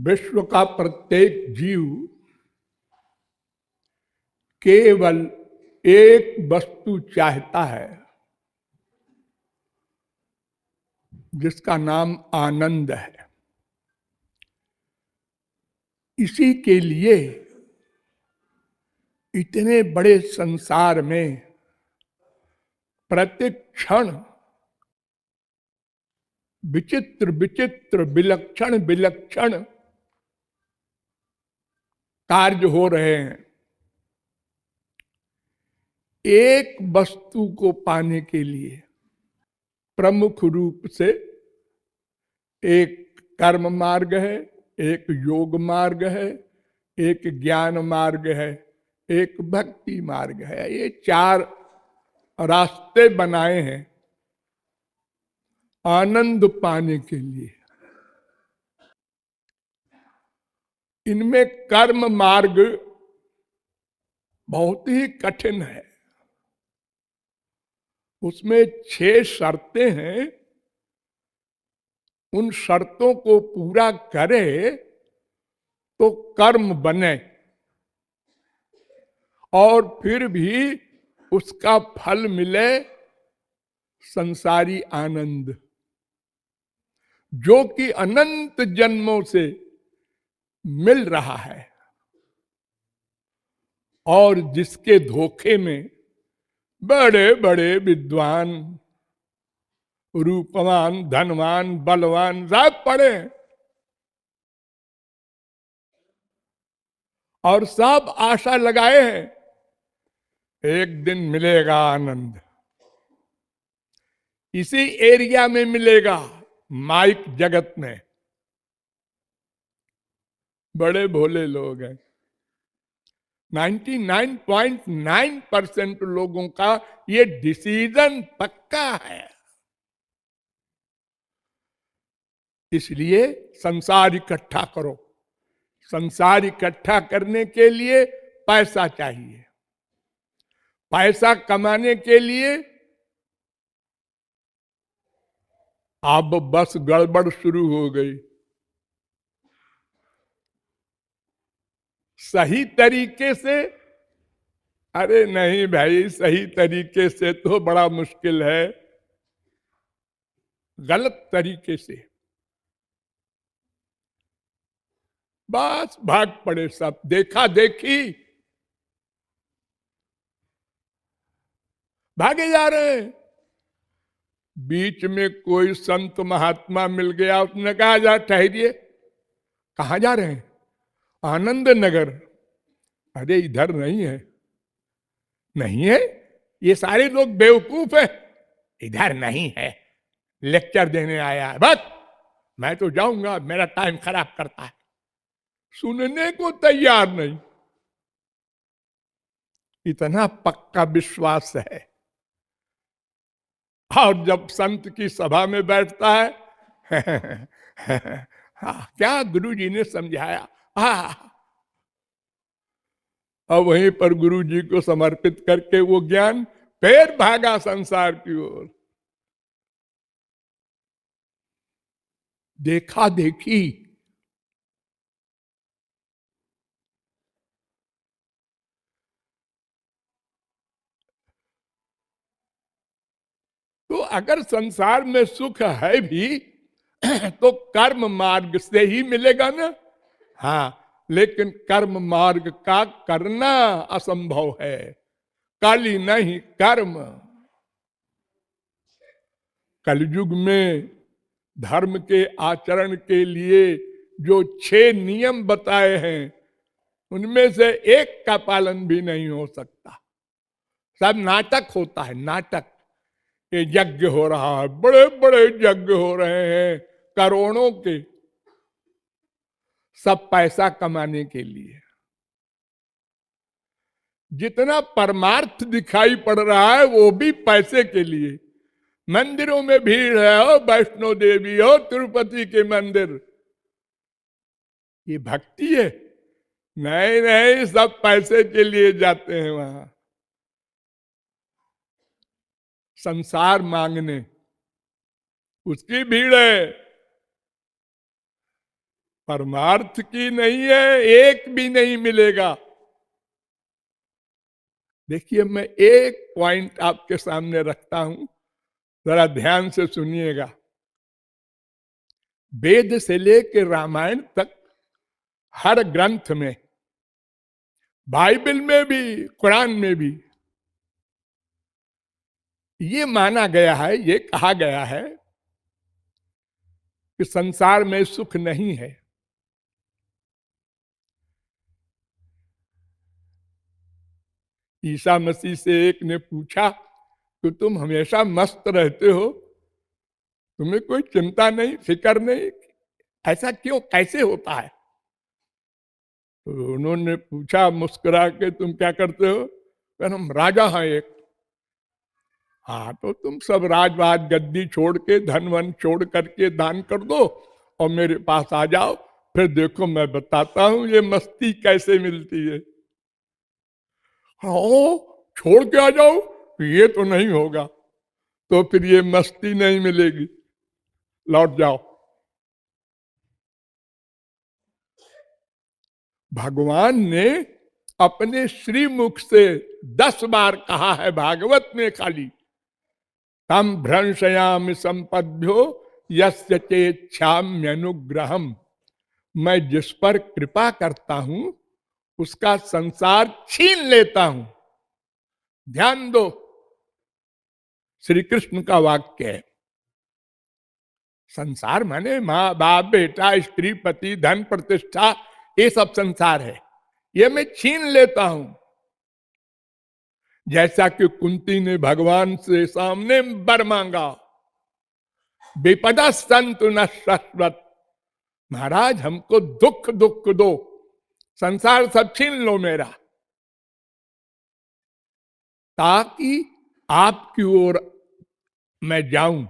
विश्व का प्रत्येक जीव केवल एक वस्तु चाहता है जिसका नाम आनंद है। इसी के लिए इतने बड़े संसार में प्रतिक्षण विचित्र विचित्र विलक्षण विलक्षण कार्य हो रहे हैं। एक वस्तु को पाने के लिए प्रमुख रूप से एक कर्म मार्ग है, एक योग मार्ग है, एक ज्ञान मार्ग है, एक भक्ति मार्ग है। ये चार रास्ते बनाए हैं आनंद पाने के लिए। इनमें कर्म मार्ग बहुत ही कठिन है। उसमें 6 शर्तें हैं। उन शर्तों को पूरा करे तो कर्म बने और फिर भी उसका फल मिले संसारी आनंद, जो कि अनंत जन्मों से मिल रहा है और जिसके धोखे में बड़े बड़े विद्वान, रूपवान, धनवान, बलवान सब पड़े और सब आशा लगाए हैं एक दिन मिलेगा आनंद, इसी एरिया में मिलेगा, माइक जगत में। बड़े भोले लोग हैं। 99.9% लोगों का ये डिसीजन पक्का है। इसलिए संसार इकट्ठा करो। संसार इकट्ठा करने के लिए पैसा चाहिए। पैसा कमाने के लिए अब बस गड़बड़ शुरू हो गई। सही तरीके से, अरे नहीं भाई, सही तरीके से तो बड़ा मुश्किल है। गलत तरीके से बस भाग पड़े सब, देखा देखी भागे जा रहे हैं। बीच में कोई संत महात्मा मिल गया, उसने कहा जा ठहरिए, कहां जा रहे हैं? आनंद नगर। अरे इधर नहीं है। नहीं है? ये सारे लोग बेवकूफ है। इधर नहीं है, लेक्चर देने आया है। बस मैं तो जाऊंगा, मेरा टाइम खराब करता है। सुनने को तैयार नहीं। इतना पक्का विश्वास है। और जब संत की सभा में बैठता है हाँ, क्या गुरु जी ने समझाया, और वहीं पर गुरु जी को समर्पित करके वो ज्ञान फिर भागा संसार की ओर। देखा देखी। तो अगर संसार में सुख है भी तो कर्म मार्ग से ही मिलेगा ना। हाँ, लेकिन कर्म मार्ग का करना असंभव है। काली नहीं कर्म। कलयुग में धर्म के आचरण के लिए जो 6 नियम बताए हैं, उनमें से एक का पालन भी नहीं हो सकता। सब नाटक होता है, नाटक। ये यज्ञ हो रहा है, बड़े बड़े यज्ञ हो रहे हैं करोड़ों के, सब पैसा कमाने के लिए। जितना परमार्थ दिखाई पड़ रहा है वो भी पैसे के लिए। मंदिरों में भीड़ है, हो वैष्णो देवी, हो तिरुपति के मंदिर, ये भक्ति है? नहीं नहीं, सब पैसे के लिए जाते हैं वहां, संसार मांगने। उसकी भीड़ है। परमार्थ की नहीं है, एक भी नहीं मिलेगा। देखिए, मैं एक पॉइंट आपके सामने रखता हूं, जरा ध्यान से सुनिएगा। वेद से लेकर रामायण तक हर ग्रंथ में, बाइबल में भी, कुरान में भी ये माना गया है, ये कहा गया है कि संसार में सुख नहीं है। ईसा मसीह से एक ने पूछा कि तुम हमेशा मस्त रहते हो, तुम्हें कोई चिंता नहीं, फिक्र नहीं, ऐसा क्यों, कैसे होता है? तो उन्होंने पूछा मुस्कुरा के, तुम क्या करते हो? कहते हम राजा हैं एक। हाँ, तो तुम सब राजवाज गद्दी छोड़ के, धन वन छोड़ करके दान कर दो और मेरे पास आ जाओ, फिर देखो मैं बताता हूं ये मस्ती कैसे मिलती है। हाँ, छोड़ के आ जाओ, ये तो नहीं होगा, तो फिर ये मस्ती नहीं मिलेगी, लौट जाओ। भगवान ने अपने श्रीमुख से 10 बार कहा है भागवत में खाली, तम भ्रंशयामि संपद्भ्यो यस्य चेच्छाम्यनुग्रहम। मैं जिस पर कृपा करता हूं उसका संसार छीन लेता हूं। ध्यान दो, श्री कृष्ण का वाक्य है। संसार माने माँ बाप, बेटा, स्त्री, पति, धन, प्रतिष्ठा, ये सब संसार है, ये मैं छीन लेता हूं। जैसा कि कुंती ने भगवान से सामने वर मांगा, विपदा संतु न शाश्वत, महाराज हमको दुख दुख दो, संसार सब छीन लो मेरा, ताकि आपकी ओर मैं जाऊं।